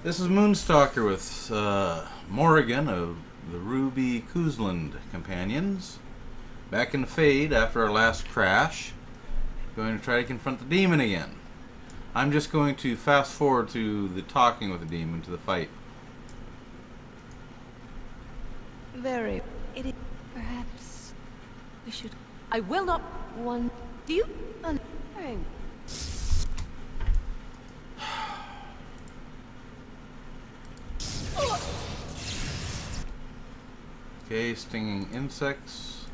This is Moonstalker with Morrigan of the Ruby Cousland companions. Back in the Fade after our last crash. Going to try to confront the demon again. I'm just going to fast forward to the talking with the demon, to the fight. Very. It is. Perhaps we should. I will not. One. Do you? Okay, stinging insects.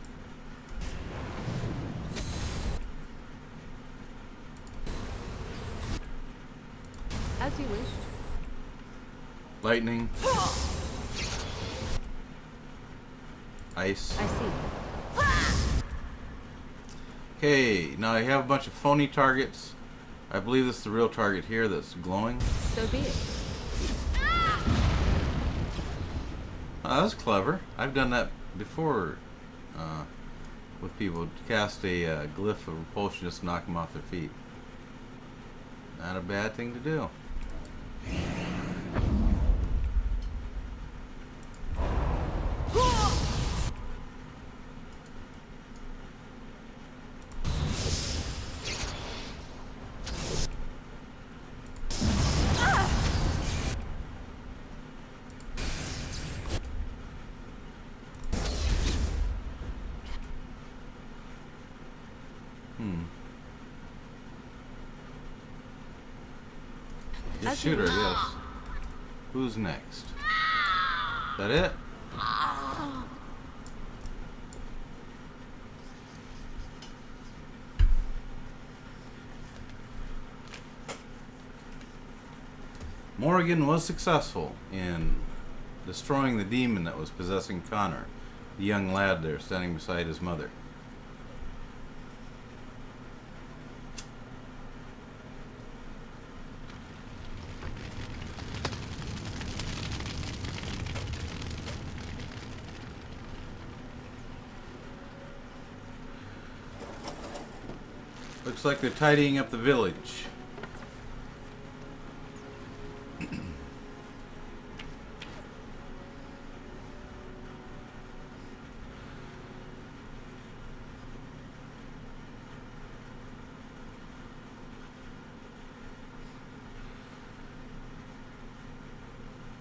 As you wish. Lightning. Ice. I see. Okay, now I have a bunch of phony targets. I believe this is the real target here that's glowing. So be it. Oh, that was clever. I've done that before with people. Cast a glyph of repulsion just to knock them off their feet. Not a bad thing to do. Just shoot her, yes. Who's next? Is that it? Morrigan was successful in destroying the demon that was possessing Connor, the young lad there standing beside his mother. Looks like they're tidying up the village.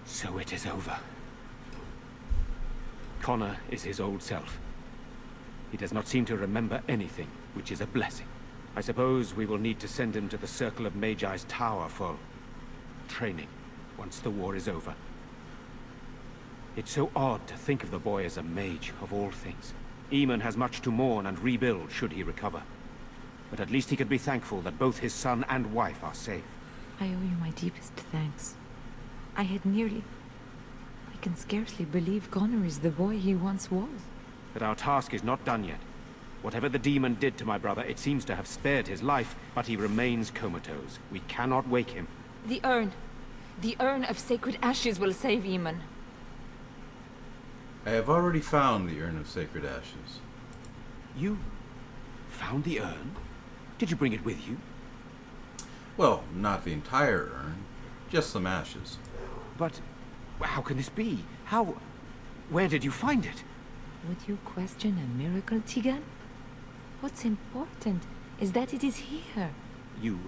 So it is over. Connor is his old self. He does not seem to remember anything, which is a blessing. I suppose we will need to send him to the Circle of Magi's tower for training, once the war is over. It's so odd to think of the boy as a mage, of all things. Eamon has much to mourn and rebuild should he recover. But at least he can be thankful that both his son and wife are safe. I owe you my deepest thanks. I had nearly... I can scarcely believe Connor is the boy he once was. But our task is not done yet. Whatever the demon did to my brother, it seems to have spared his life, but he remains comatose. We cannot wake him. The urn. The urn of sacred ashes will save Eamon. I have already found the urn of sacred ashes. You found the urn? Did you bring it with you? Well, not the entire urn, just some ashes. But how can this be? How... where did you find it? Would you question a miracle, Tigan? What's important is that it is here. You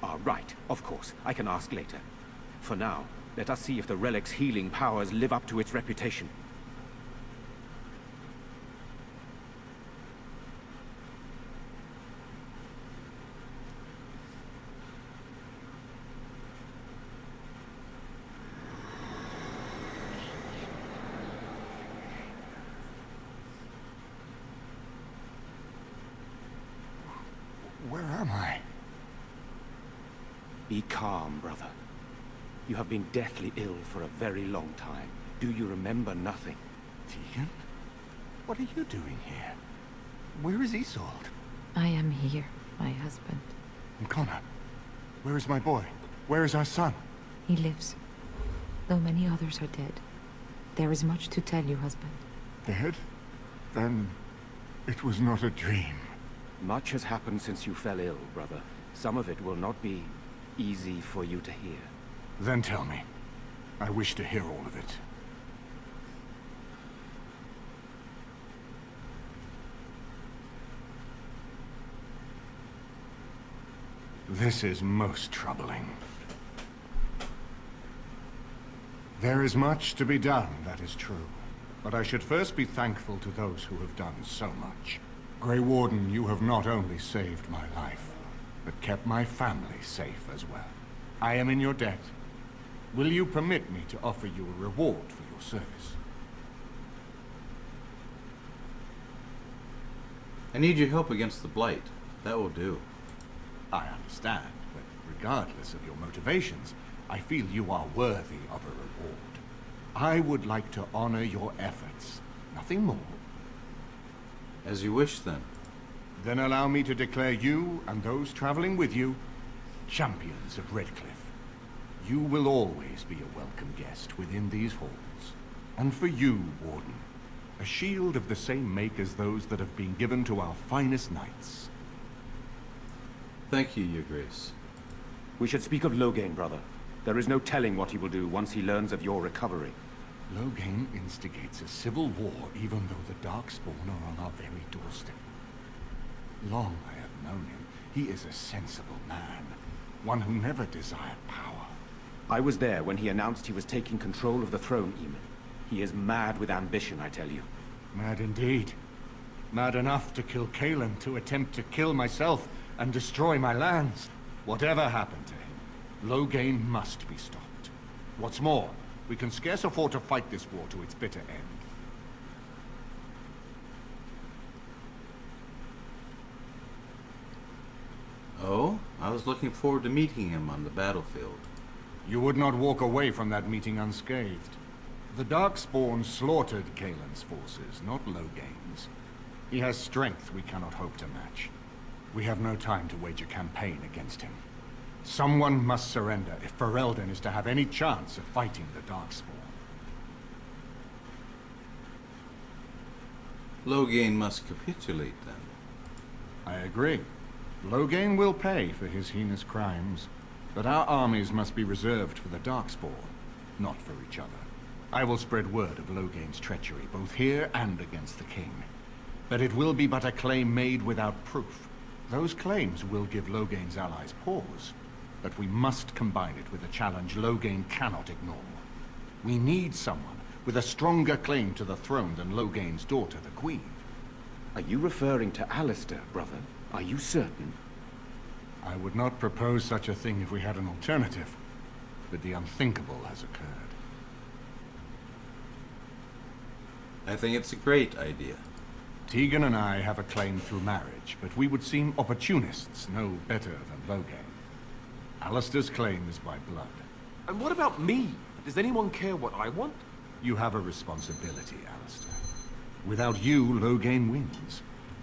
are right, of course. I can ask later. For now, let us see if the relic's healing powers live up to its reputation. Where am I? Be calm, brother. You have been deathly ill for a very long time. Do you remember nothing? Tegan? What are you doing here? Where is Isolde? I am here, my husband. And Connor? Where is my boy? Where is our son? He lives, though many others are dead. There is much to tell you, husband. Dead? Then it was not a dream. Much has happened since you fell ill, brother. Some of it will not be easy for you to hear. Then tell me, I wish to hear all of it. This is most troubling. There is much to be done, that is true. But I should first be thankful to those who have done so much. Grey Warden, you have not only saved my life, but kept my family safe as well. I am in your debt. Will you permit me to offer you a reward for your service? I need your help against the Blight. That will do. I understand, but regardless of your motivations, I feel you are worthy of a reward. I would like to honor your efforts, nothing more. As you wish, then. Then allow me to declare you and those traveling with you champions of Redcliffe. You will always be a welcome guest within these halls. And for you, Warden, a shield of the same make as those that have been given to our finest knights. Thank you, Your Grace. We should speak of Loghain, brother. There is no telling what he will do once he learns of your recovery. Loghain instigates a civil war even though the Darkspawn are on our very doorstep. Long I have known him. He is a sensible man. One who never desired power. I was there when he announced he was taking control of the throne, Eamon. He is mad with ambition, I tell you. Mad indeed. Mad enough to kill Cousland, to attempt to kill myself and destroy my lands. Whatever happened to him, Loghain must be stopped. What's more, we can scarce afford to fight this war to its bitter end. Oh? I was looking forward to meeting him on the battlefield. You would not walk away from that meeting unscathed. The Darkspawn slaughtered Cousland's forces, not Loghain's. He has strength we cannot hope to match. We have no time to wage a campaign against him. Someone must surrender if Ferelden is to have any chance of fighting the Darkspawn. Loghain must capitulate, then. I agree. Loghain will pay for his heinous crimes, but our armies must be reserved for the Darkspawn, not for each other. I will spread word of Loghain's treachery, both here and against the king. But it will be but a claim made without proof. Those claims will give Loghain's allies pause, but we must combine it with a challenge Loghain cannot ignore. We need someone with a stronger claim to the throne than Loghain's daughter, the Queen. Are you referring to Alistair, brother? Are you certain? I would not propose such a thing if we had an alternative, but the unthinkable has occurred. I think it's a great idea. Tegan and I have a claim through marriage, but we would seem opportunists no better than Loghain. Alistair's claim is by blood. And what about me? Does anyone care what I want? You have a responsibility, Alistair. Without you, Loghain wins.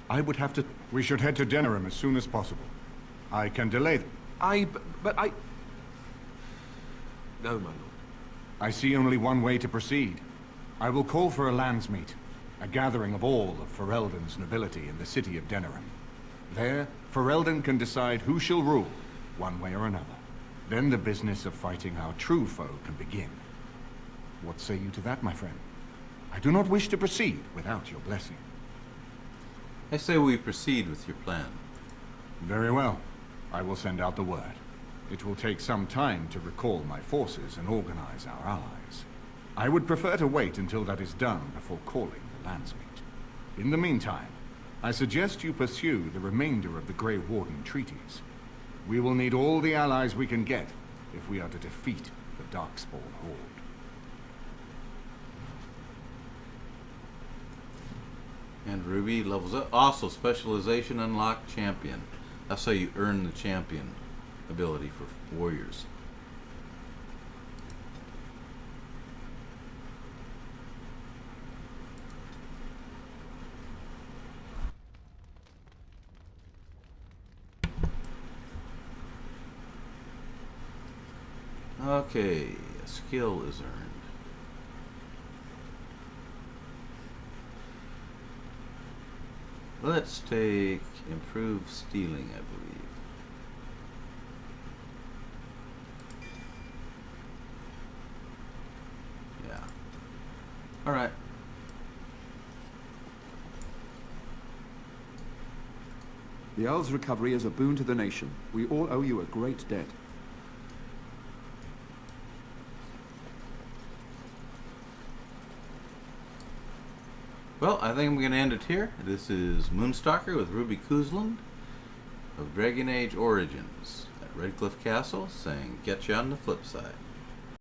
I would have to... We should head to Denerim as soon as possible. I can delay them. But I... No, my lord. I see only one way to proceed. I will call for a landsmeet, a gathering of all of Ferelden's nobility in the city of Denerim. There, Ferelden can decide who shall rule, one way or another. Then the business of fighting our true foe can begin. What say you to that, my friend? I do not wish to proceed without your blessing. I say we proceed with your plan. Very well. I will send out the word. It will take some time to recall my forces and organize our allies. I would prefer to wait until that is done before calling the landsmeet. In the meantime, I suggest you pursue the remainder of the Grey Warden treaties. We will need all the allies we can get if we are to defeat the Darkspawn horde. And Ruby levels up. Also, specialization unlocked champion. That's how you earn the champion ability for warriors. Okay, a skill is earned. Let's take improved stealing, I believe. Alright. The Earl's recovery is a boon to the nation. We all owe you a great debt. Well, I think I'm going to end it here. This is Moonstalker with Ruby Cousland of Dragon Age Origins at Redcliffe Castle, saying, get you on the flip side.